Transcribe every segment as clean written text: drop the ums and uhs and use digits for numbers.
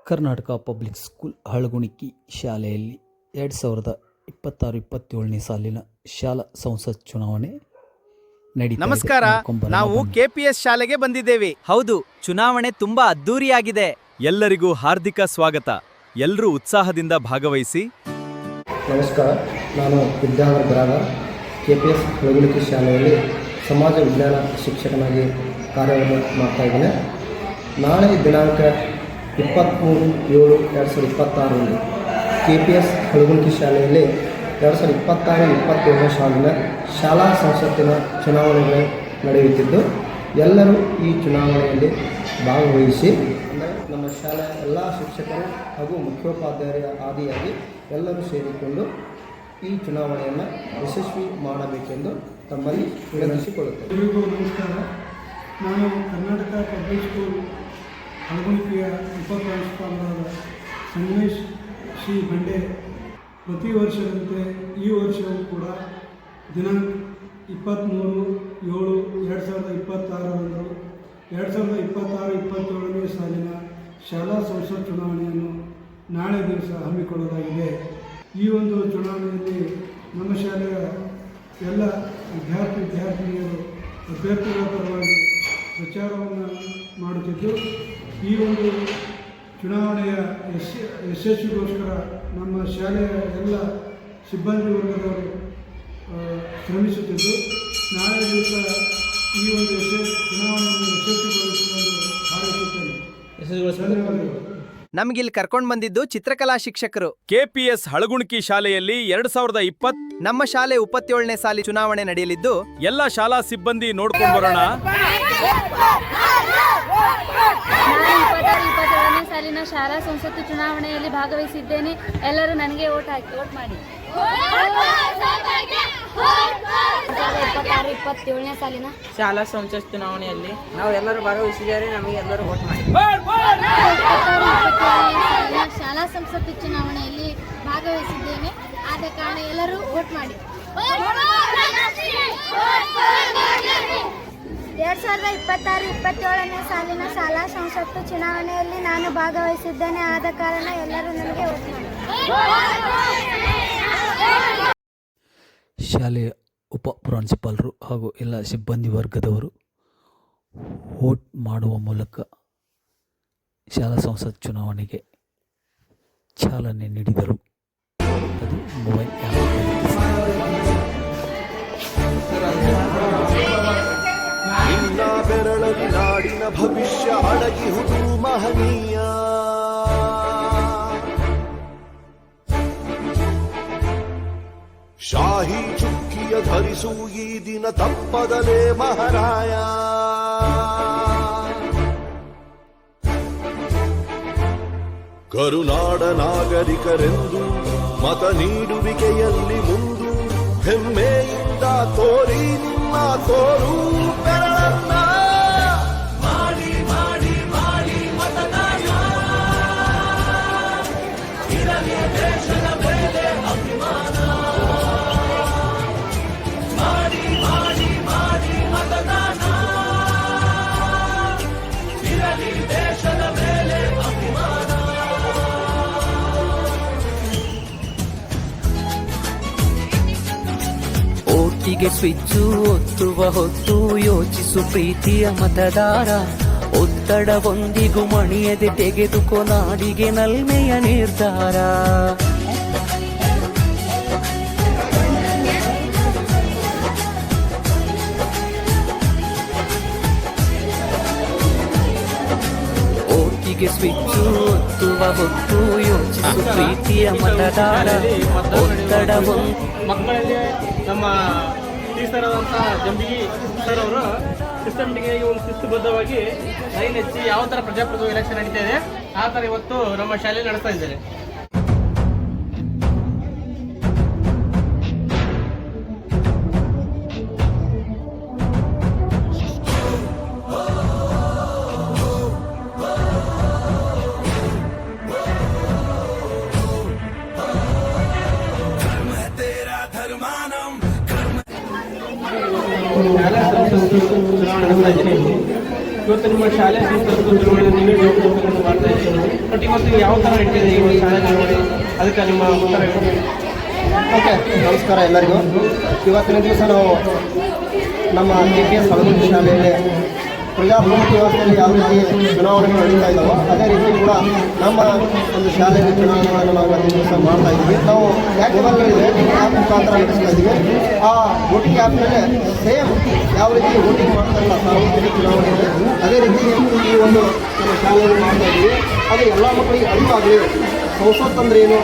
Karnataka public school ಹಳಗುಣಿಕಿ ಶಾಲೆಯಲ್ಲಿ 2026-27ನೇ ಸಾಲಿನ ಶಾಲಾ ಸಂಸತ್ ಚುನಾವಣೆ ನಡೀತಾ ಇದೆ. ನಮಸ್ಕಾರ, ನಾವು ಕೆಪಿಎಸ್ ಶಾಲೆಗೆ ಬಂದಿದ್ದೇವೆ. ಹೌದು, ಚುನಾವಣೆ ತುಂಬಾ ಅದ್ದೂರಿಯಾಗಿದೆ. ಎಲ್ಲರಿಗೂ ಹಾರ್ದಿಕ ಸ್ವಾಗತ. ಎಲ್ಲರೂ ಉತ್ಸಾಹದಿಂದ ಭಾಗವಹಿಸಿ. ನಮಸ್ಕಾರ, ನಾನು ವಿದ್ಯಾಧರ್ ಬರಾದರ್, ಕೆಪಿಎಸ್ ಹಳಗುಣಿಕಿ ಶಾಲೆಯಲ್ಲಿ ಸಮಾಜ ವಿಜ್ಞಾನ ಶಿಕ್ಷಕನಾಗಿ ಕಾರ್ಯವನ್ನು ಮಾಡ್ತಾಯಿದ್ದೇನೆ. ನಾಳೆ ದಿನಾಂಕ 23/7/2026 ಕೆಪಿಎಸ್ ಹಳಗುಣಿಕಿ ಶಾಲೆಯಲ್ಲಿ 2026-27ನೇ ಸಾಲಿನ ಶಾಲಾ ಸಂಸತ್ತಿನ ಚುನಾವಣೆಗಳು ನಡೆಯುತ್ತಿದ್ದು, ಎಲ್ಲರೂ ಈ ಚುನಾವಣೆಯಲ್ಲಿ ಭಾಗವಹಿಸಿ ನಮ್ಮ ಶಾಲೆಯ ಎಲ್ಲ ಶಿಕ್ಷಕರು ಹಾಗೂ ಮುಖ್ಯೋಪಾಧ್ಯಾಯರ ಆದಿಯಾಗಿ ಎಲ್ಲರೂ ಸೇರಿಕೊಂಡು ಈ ಚುನಾವಣೆಯನ್ನು ಯಶಸ್ವಿ ಮಾಡಬೇಕೆಂದು ತಮ್ಮಲ್ಲಿ ವಿನಂತಿಸಿಕೊಳ್ಳುತ್ತೇವೆ. ಎಲ್ಲರಿಗೂ ನಮಸ್ಕಾರ. ನಾನು ಕರ್ನಾಟಕ ಪಬ್ಲಿಕ್ ಸ್ಕೂಲ್ ಹಳಗುಣಿಕೆಯ ಉಪಪ್ರಾಂಶುಪಾಲರಾದ ಸಂಗಮೇಶ್ ಶ್ರೀ ಬಂಡೆ ಪ್ರತಿ ವರ್ಷದಂತೆ ಈ ವರ್ಷವೂ ಕೂಡ ದಿನಾಂಕ 23/7/2026 2026-27ನೇ ಸಾಲಿನ ಶಾಲಾ ಸಂಸತ್ ಚುನಾವಣೆಯನ್ನು ನಾಳೆ ದಿವಸ ಹಮ್ಮಿಕೊಳ್ಳಲಾಗಿದೆ. ಈ ಒಂದು ಚುನಾವಣೆಯಲ್ಲಿ ನಮ್ಮ ಶಾಲೆಯ ಎಲ್ಲ ವಿದ್ಯಾರ್ಥಿನಿಯರು ಅಭ್ಯರ್ಥಿಗಳ ಪರವಾಗಿ ಪ್ರಚಾರವನ್ನು ಮಾಡುತ್ತಿದ್ದು, ಈ ಒಂದು ಚುನಾವಣೆಯ ಯಶಸ್ವಿಗೋಸ್ಕರ ನಮ್ಮ ಶಾಲೆಯ ಎಲ್ಲ ಸಿಬ್ಬಂದಿ ವರ್ಗದವರು ಶ್ರಮಿಸುತ್ತಿದ್ದು, ನಾಳೆ ದಿವಸ ಈ ಒಂದು ಚುನಾವಣೆಯನ್ನು ಯಶಸ್ವಿಗೊಳಿಸಲು ಹಾರೈಸುತ್ತೇನೆ. ನಮಗಿಲ್ಲಿ ಕರ್ಕೊಂಡು ಬಂದಿದ್ದು ಚಿತ್ರಕಲಾ ಶಿಕ್ಷಕರು. ಕೆಪಿಎಸ್ ಹಳಗುಣಿಕಿ ಶಾಲೆಯಲ್ಲಿ 2020 ನಮ್ಮ ಶಾಲೆ 27ನೇ ಸಾಲಿ ಚುನಾವಣೆ ನಡೆಯಲಿದ್ದು, ಎಲ್ಲ ಶಾಲಾ ಸಿಬ್ಬಂದಿ ನೋಡ್ಕೊಂಡು ಬರೋಣ. ನಾನು 27ನೇ ಸಾಲಿನ ಶಾಲಾ ಸಂಸತ್ತು ಚುನಾವಣೆಯಲ್ಲಿ ಭಾಗವಹಿಸಿದ್ದೇನೆ. ಎಲ್ಲರೂ ನನಗೆ ವೋಟ್ ಮಾಡಿ. 27ನೇ ಸಾಲಿನ ಶಾಲಾ ಸಂಸತ್ ಚುನಾವಣೆಯಲ್ಲಿ ನಾವು ಎಲ್ಲರೂ ಭಾಗವಹಿಸಿದ್ದಾರೆ. ನಮಗೆ ಎಲ್ಲರೂ ವೋಟ್ ಮಾಡಿ. 27ನೇ ಸಾಲಿನ ಶಾಲಾ ಸಂಸತ್ತು ಚುನಾವಣೆಯಲ್ಲಿ ಭಾಗವಹಿಸಿದ್ದೇನೆ. ಆದ ಕಾರಣ ಎಲ್ಲರೂ ವೋಟ್ ಮಾಡಿ. 2026-27ನೇ ಸಾಲಿನ ಶಾಲಾ ಸಂಸತ್ತು ಚುನಾವಣೆಯಲ್ಲಿ ನಾನು ಭಾಗವಹಿಸಿದ್ದೇನೆ. ಆದ ಕಾರಣ ಎಲ್ಲರೂ ನನಗೆ ವೋಟ್ ಮಾಡಿ. ಶಾಲೆಯ ಉಪ ಪ್ರಾಂಶುಪಾಲರು ಹಾಗೂ ಎಲ್ಲ ಸಿಬ್ಬಂದಿ ವರ್ಗದವರು ವೋಟ್ ಮಾಡುವ ಮೂಲಕ ಶಾಲಾ ಸಂಸತ್ ಚುನಾವಣೆಗೆ ಚಾಲನೆ ನೀಡಿದರು. ಅದು ಮೊಬೈಲ್ ಆ್ಯಪ್. ನಿನ್ನ ಬೆರಳಲ್ಲಿ ನಾಡಿನ ಭವಿಷ್ಯ ಅಡಗಿಹುದು ಮಹನೀಯ. ಶಾಹಿ ಚುಕ್ಕಿಯ ಧರಿಸು ಈ ದಿನ ತಪ್ಪದಲೇ ಮಹಾರಾಯ. ಕರುನಾಡ ನಾಗರಿಕರೆಂದು ಮತ ನೀಡುವಿಕೆಯಲ್ಲಿ ಮುಂದು ಹೆಮ್ಮೆಯಿಂದ ತೋರಿ ನಿಮ್ಮ ತೋರು ಬೆರಳನ್ನ. ಮಾಡಿ ಮಾಡಿ ಮಾಡಿ ಮತದಾನ, ಇರಲಿ ದೇಶದ ಮೇಲೆ ಅಭಿಮಾನ. ಮಾಡಿ ಮಾಡಿ ಮಾಡಿ ಮತದಾನ, ಇರಲಿ ದೇಶದ ಮೇಲೆ ಅಭಿಮಾನ. ಓಟಿಗೆ ಸ್ವಿಚ್ಚು ಒತ್ತುವ ಹೊತ್ತು ಯೋಚಿಸು ಪ್ರೀತಿಯ ಮತದಾರ. ಒತ್ತಡವೊಂದಿಗೂ ಮಣಿಯದೆ ತೆಗೆದುಕೋ ನಾಡಿಗೆ ನಲ್ಮೆಯ ನಿರ್ಧಾರ. ಓಟಿಗೆ ಸ್ವಿಚ್ಚು ಒತ್ತುವ ಹೊತ್ತು ಯೋಚಿಸು ಪ್ರೀತಿಯ ಮತದಾರ. ಒತ್ತಡವೊಂದು ಮಕ್ಕಳಲ್ಲಿ ನಮ್ಮ ಟೀಚರಾದಂಥ ಜಂಬಿಗಿ ಸರ್ ಅವರು ಸಿಸ್ಟಮ್ಟಿಗೆ ಒಂದು ಶಿಸ್ತುಬದ್ಧವಾಗಿ ಲೈನ್ ಹೆಚ್ಚಿ ಯಾವ ಥರ ಪ್ರಜಾಪ್ರಭುತ್ವ ಎಲೆಕ್ಷನ್ ನಡೀತಾ ಇದೆ ಆ ಥರ ಇವತ್ತು ನಮ್ಮ ಶಾಲೆಯಲ್ಲಿ ನಡೆಸ್ತಾ ಇದ್ದಾರೆ. ಶಾಲಾ ಸಂಸತ್ತು ಚುನಾವಣೆ ನಡೆಸ್ತಾ ಇದ್ದೀನಿ. ಇವತ್ತು ನಿಮ್ಮ ಶಾಲೆ ಸಂಸ್ಥೆ ಚುನಾವಣೆ ನೀವೇ ಜವಾಬ್ದಾರಿಯನ್ನು ಮಾಡ್ತಾ ಇದ್ದೀರಿ. ಬಟ್ ಇವತ್ತು ಯಾವ ಥರ ನಡೀತಿದೆ ಈ ಒಂದು ಶಾಲೆ ಚುನಾವಣೆ, ಅದಕ್ಕೆ ನಿಮ್ಮ ಉತ್ತರ ಏನು? ಓಕೆ, ನಮಸ್ಕಾರ ಎಲ್ಲರಿಗೂ. ಇವತ್ತಿನ ದಿವಸ ನಾವು ನಮ್ಮ KPS ಹಳಗುಂದಿ ಶಾಲೆಯಲ್ಲಿ ಪ್ರಜಾಪ್ರಭುತ್ವ ವ್ಯವಸ್ಥೆಯಲ್ಲಿ ಯಾವ ರೀತಿ ಚುನಾವಣೆಗಳು ನಡೀತಾ ಇದ್ದಾವೋ ಅದೇ ರೀತಿ ಕೂಡ ನಮ್ಮ ಒಂದು ಶಾಲೆಯಲ್ಲಿ ಚುನಾವಣೆಗಳನ್ನು ನಾವು ಇವತ್ತಿನ ದಿವಸ ಮಾಡ್ತಾ ಇದ್ದೀವಿ. ನಾವು ಆ್ಯಪ್ಗಳಿದೆ, ಆ್ಯಪ್ ಮುಖಾಂತರ ನಡೆಸ್ತಾ ಇದ್ದೀವಿ. ಆ ವೋಟಿಂಗ್ ಆ್ಯಪ್ನಲ್ಲೇ ಸೇಮ್ ಯಾವ ರೀತಿ ವೋಟಿಂಗ್ ಮಾಡ್ತಾರಲ್ಲ ಸಾರ್ವತ್ರಿಕ ಚುನಾವಣೆಯಲ್ಲಿ ಅದೇ ರೀತಿ ಈ ಒಂದು ನಮ್ಮ ಶಾಲೆಯಲ್ಲಿ ಮಾಡ್ತಾ ಇದ್ದೀವಿ. ಅದು ಎಲ್ಲ ಮಕ್ಕಳಿಗೆ ಅರಿವಾಗಲಿ ಸಂಸತ್ ಅಂದರೆ ಏನು,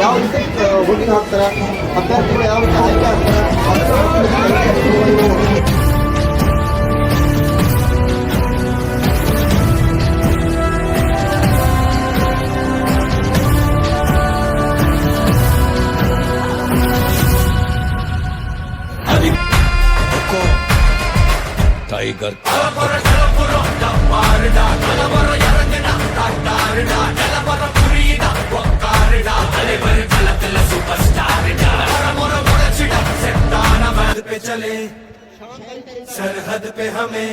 ಯಾವ ರೀತಿ ವೋಟಿಂಗ್ ಹಾಕ್ತಾರೆ, ಅಭ್ಯರ್ಥಿಗಳು ಯಾವ ರೀತಿ ಆಯ್ಕೆ ಆಗ್ತಾರೆ. टाइगर पे चले सरहद पे हमें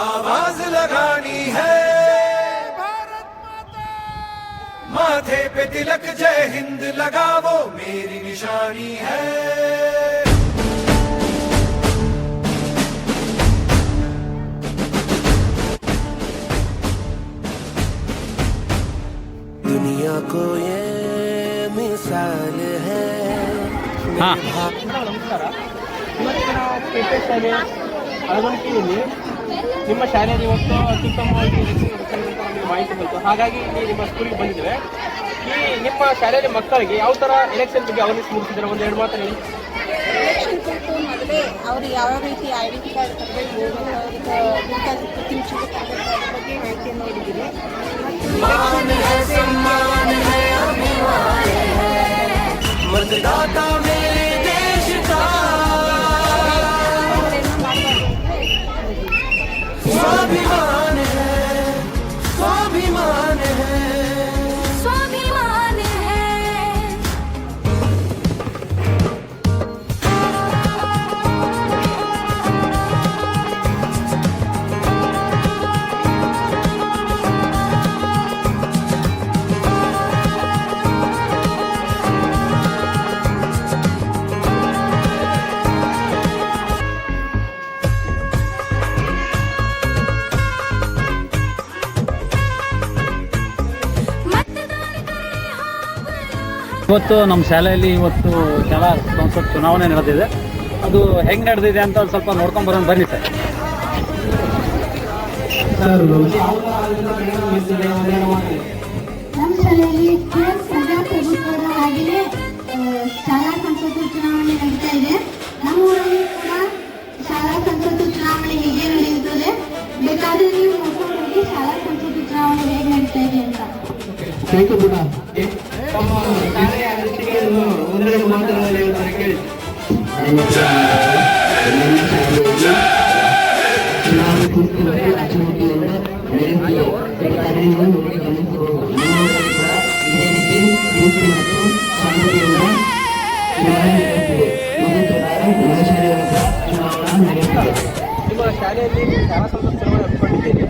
आवाज लगानी है, माथे पे तिलक जय हिंद लगावो मेरी निशानी है। दुनिया को ये मिसाल है। ನಮಸ್ಕಾರ. ಇವತ್ತಿನ KPS ಶಾಲೆ ಹಳಗುಂದಿಯಲ್ಲಿ ನಿಮ್ಮ ಶಾಲೆಯಲ್ಲಿ ಇವತ್ತು ಅತ್ಯುತ್ತಮವಾಗಿ ನಮಗೆ ಮಾಹಿತಿ ಬಂತು. ಹಾಗಾಗಿ ಇಲ್ಲಿ ನಿಮ್ಮ ಸ್ಕೂಲಿಗೆ ಬಂದಿದ್ದೇವೆ. ಈ ನಿಮ್ಮ ಶಾಲೆಯಲ್ಲಿ ಮಕ್ಕಳಿಗೆ ಯಾವ ಥರ ಎಲೆಕ್ಷನ್ ಬಗ್ಗೆ ಅವೇರ್ನೆಸ್ ಮೂಡಿಸಿದ್ದಾರೆ, ಒಂದು 2 ಮಾತು ಹೇಳಿ. ಎಲೆಕ್ಷನ್ ಕುರಿತು ಮೊದಲೇ ಅವ್ರಿಗೆ ಯಾವ ರೀತಿ ಐಡೆಂಟಿ ಕಾರ್ಡ್ ತರಬೇಕು, ಅವ್ರಿಗೆ ಬೇಕಾದ ತಿನಿಸುಗಳು ತರಬೇಕು, ಅದ್ರ ಬಗ್ಗೆ ಮಾಹಿತಿಯನ್ನು ನೀಡಿದ್ದೀವಿ. मतदाता मेरे देश का स्वाभिमान है, स्वाभिमान है, स्वाभिमान है। ಇವತ್ತು ನಮ್ಮ ಶಾಲೆಯಲ್ಲಿ ಶಾಲಾ ಸಂಸತ್ ಚುನಾವಣೆ ನಡೆದಿದೆ. ಅದು ಹೆಂಗೆ ನಡೆದಿದೆ ಅಂತ ಒಂದು ಸ್ವಲ್ಪ ನೋಡ್ಕೊಂಡು ಬರೋಣ ಬನ್ನಿ ಸರ್. ನಮ್ಮ ಶಾಲೆಯಲ್ಲಿ ಪ್ರಜಾಪ್ರಭುತ್ವದ ಹಾಗೆಯೇ ಶಾಲಾ ಸಂಸತ್ತು ಚುನಾವಣೆ ನಡೀತಾ ಇದೆ. ನಮ್ಮ ಊರಲ್ಲಿ ಕೂಡ ಶಾಲಾ ಸಂಸತ್ತು ಚುನಾವಣೆ ಹೇಗೆ ನಡೆಯುತ್ತದೆ, ಬೇಕಾದ್ರೆ ನೀವು ನೋಡ್ಕೊಂಡು ಹೋಗಿ ಶಾಲಾ ಸಂಸತ್ತು ಚುನಾವಣೆ ಹೇಗೆ ನಡೀತಾ ಇದೆ ಅಂತ. ನಿಮ್ಮ ಶಾಲೆಯಲ್ಲಿ ಶಾಲಾ ಸಂಸತ್ ಚುನಾವಣೆ ಹಮ್ಮಿಕೊಂಡಿದ್ದೀರಿ.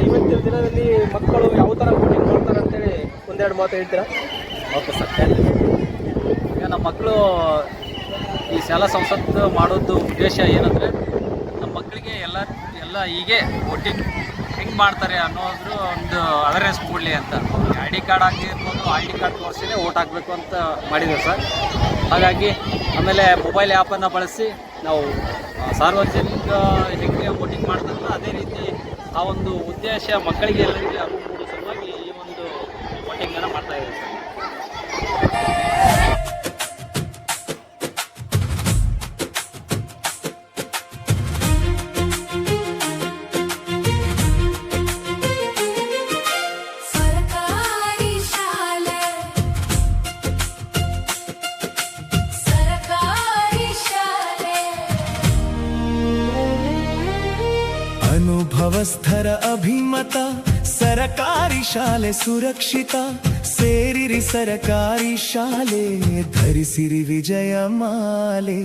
ಇವತ್ತಿನ ದಿನದಲ್ಲಿ ಮಕ್ಕಳು ಯಾವ ಥರ ವೋಟಿಂಗ್ ಮಾಡ್ತಾರೆ ಅಂತೇಳಿ 1-2 ಮಾತು ಹೇಳ್ತೀರಾ? ಓಕೆ ಸರ್, ಈಗ ನಮ್ಮ ಮಕ್ಕಳು ಈ ಶಾಲಾ ಸಂಸತ್ತು ಮಾಡೋದು ಉದ್ದೇಶ ಏನಂದರೆ ನಮ್ಮ ಮಕ್ಕಳಿಗೆ ಎಲ್ಲ ಹೀಗೆ ವೋಟಿಂಗ್ ಹೆಂಗೆ ಮಾಡ್ತಾರೆ ಅನ್ನೋದ್ರ ಒಂದು ಅವೇರ್ನೆಸ್ ಕೊಡಲಿ ಅಂತ. ID ಕಾರ್ಡ್ ಆಗಿರ್ಬೋದು, ID ಕಾರ್ಡ್ ತೋರಿಸಿನೇ ವೋಟ್ ಹಾಕಬೇಕು ಅಂತ ಮಾಡಿದ್ದೇವೆ ಸರ್. ಹಾಗಾಗಿ ಆಮೇಲೆ ಮೊಬೈಲ್ ಆ್ಯಪನ್ನು ಬಳಸಿ ನಾವು ಸಾರ್ವಜನಿಕ ಹೆಂಗೆ ವೋಟಿಂಗ್ ಮಾಡ್ತಾರಲ್ಲ ಅದೇ ರೀತಿ ಆ ಒಂದು ಉದ್ದೇಶ ಮಕ್ಕಳಿಗೆ ಎಲ್ಲರಿಗೆ ಅರಿವು ಮೂಡಿಸೋ ಸಲುವಾಗಿ ಈ ಒಂದು ವೋಟಿಂಗನ್ನು ಮಾಡ್ತಾ ಇದ್ದೀವಿ ಸರ್. अनुभवस्थर अभिमता ಸರಕಾರಿ ಶಾಲೆ ಸುರಕ್ಷಿತ, ಸೇರಿರಿ ಸರಕಾರಿ ಶಾಲೆ, ಧರಿಸಿರಿ ವಿಜಯ ಮಾಲೆ.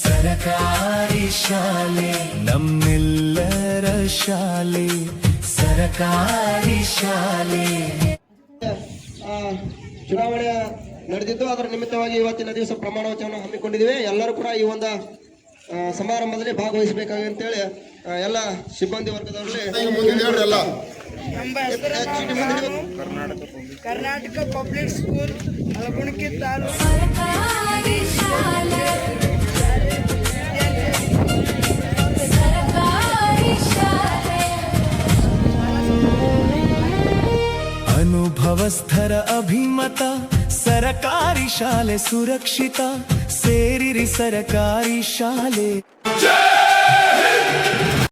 ಸರಕಾರಿ ಶಾಲೆ ನಮ್ಮೆಲ್ಲರ ಶಾಲೆ, ಸರಕಾರಿ ಶಾಲೆ. ಚುನಾವಣೆ ನಡೆದಿದ್ದು ಅದರ ನಿಮಿತ್ತವಾಗಿ ಇವತ್ತಿನ ದಿವಸ ಪ್ರಮಾಣ ವಚನ ಹಮ್ಮಿಕೊಂಡಿದ್ದೇವೆ. ಎಲ್ಲರೂ ಕೂಡ ಈ ಒಂದು ಸಮಾರಂಭದಲ್ಲಿ ಭಾಗವಹಿಸಬೇಕಾಗಿ ಅಂತೇಳಿ ಎಲ್ಲ ಸಿಬ್ಬಂದಿ ವರ್ಗದವರಲ್ಲಿ ಕರ್ನಾಟಕ ಪಬ್ಲಿಕ್ ಸ್ಕೂಲ್ ಅಲಗುಣಕಿ ತಾಲೂಕು ಅನುಭವಸ್ಥರ ಅಭಿಮತ, ಸರಕಾರಿ ಶಾಲೆ ಸುರಕ್ಷಿತ, ಸೇರಿರಿ ಸರಕಾರಿ ಶಾಲೆ.